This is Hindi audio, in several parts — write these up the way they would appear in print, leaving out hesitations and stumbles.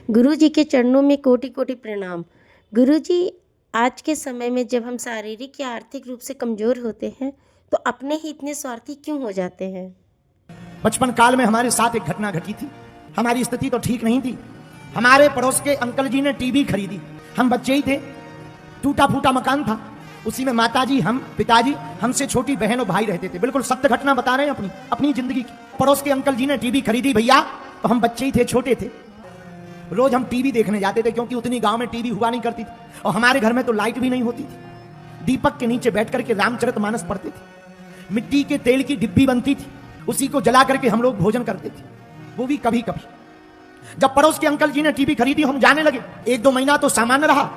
गुरु जी के चरणों में कोटि कोटि प्रणाम। गुरु जी, आज के समय में जब हम शारीरिक या आर्थिक रूप से कमज़ोर होते हैं तो अपने ही इतने स्वार्थी क्यों हो जाते हैं? बचपन काल में हमारे साथ एक घटना घटी थी। हमारी स्थिति तो ठीक नहीं थी। हमारे पड़ोस के अंकल जी ने टीवी खरीदी। हम बच्चे ही थे, टूटा फूटा मकान था। उसी में माताजी, हम, पिताजी, हमसे छोटी बहन और भाई रहते थे। बिल्कुल सत्य घटना बता रहे हैं अपनी अपनी जिंदगी की। पड़ोस के अंकल जी ने टीवी खरीदी भैया, तो हम बच्चे ही थे, छोटे थे। रोज हम टीवी देखने जाते थे क्योंकि उतनी गांव में टीवी हुआ नहीं करती थी और हमारे घर में तो लाइट भी नहीं होती थी। दीपक के नीचे बैठ करके रामचरितमानस पढ़ते थे। मिट्टी के तेल की डिब्बी बनती थी, उसी को जला करके हम लोग भोजन करते थे, वो भी कभी कभी। जब पड़ोस के अंकल जी ने टीवी खरीदी, हम जाने लगे। 1-2 महीना तो सामान्य रहा।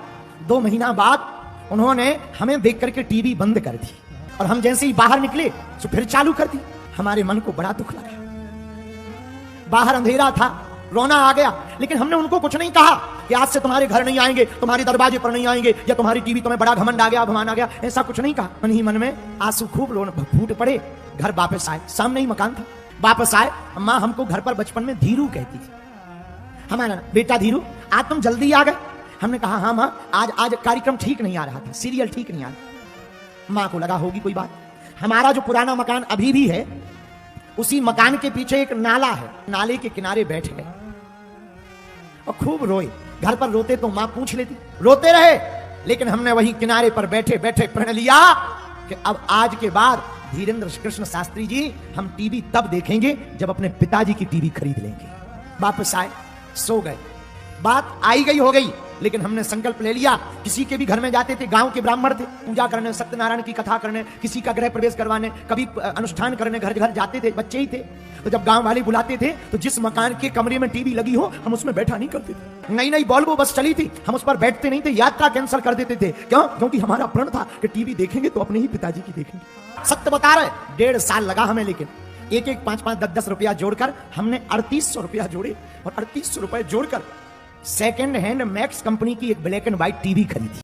2 महीना बाद उन्होंने हमें देख करके टीवी बंद कर दी और हम जैसे ही बाहर निकले तो फिर चालू कर दी। हमारे मन को बड़ा दुख लगा। बाहर अंधेरा था, रोना आ गया, लेकिन हमने उनको कुछ नहीं कहा कि आज से तुम्हारे घर नहीं आएंगे, तुम्हारे दरवाजे पर नहीं आएंगे, या तुम्हारी टीवी तुम्हें बड़ा घमंड आ गया, अभिमान आ गया। ऐसा कुछ नहीं कहा। मन ही मन में आंसू खूब रोना फूट पड़े। घर वापस आए, सामने ही मकान था। वापस आए, अम्मा हमको घर पर बचपन में धीरू कहती थी। हमारा बेटा धीरू, आज तुम जल्दी आ गए। हमने कहा हाँ माँ, आज कार्यक्रम ठीक नहीं आ रहा था, सीरियल ठीक नहीं आ रहा। माँ को लगा होगी कोई बात। हमारा जो पुराना मकान अभी भी है, उसी मकान के पीछे एक नाला है। नाले के किनारे बैठ गए और खूब रोए। घर पर रोते तो माँ पूछ लेती, रोते रहे, लेकिन हमने वही किनारे पर बैठे बैठे प्रण लिया कि अब आज के बाद धीरेन्द्र कृष्ण शास्त्री जी, हम टीवी तब देखेंगे जब अपने पिताजी की टीवी खरीद लेंगे। वापस आए, सो गए। बात आई गई हो गई, लेकिन हमने संकल्प ले लिया। किसी के भी घर में जाते थे, गांव के ब्राह्मण थे, पूजा करने, सत्यनारायण की कथा करने, किसी का गृह प्रवेश करवाने, कभी अनुष्ठान करने घर घर जाते थे, बच्चे ही थे। तो जब गांव वाले बुलाते थे तो जिस मकान के कमरे में टीवी लगी हो, हम उसमें बैठा नहीं करते थे। नई नई बॉल्ब बस चली थी, हम उस पर बैठते नहीं थे, यात्रा कैंसिल कर देते थे। क्यों? क्योंकि हमारा प्रण था कि टीवी देखेंगे तो अपने ही पिताजी की देखेंगे। सत्य बता रहे, 1.5 साल लगा हमें, लेकिन एक 5-5, 10-10 रुपया जोड़कर हमने 3800 रुपया जोड़े और 3800 रुपए जोड़कर सेकेंड हैंड मैक्स कंपनी की एक ब्लैक एंड व्हाइट टीवी खरीदी।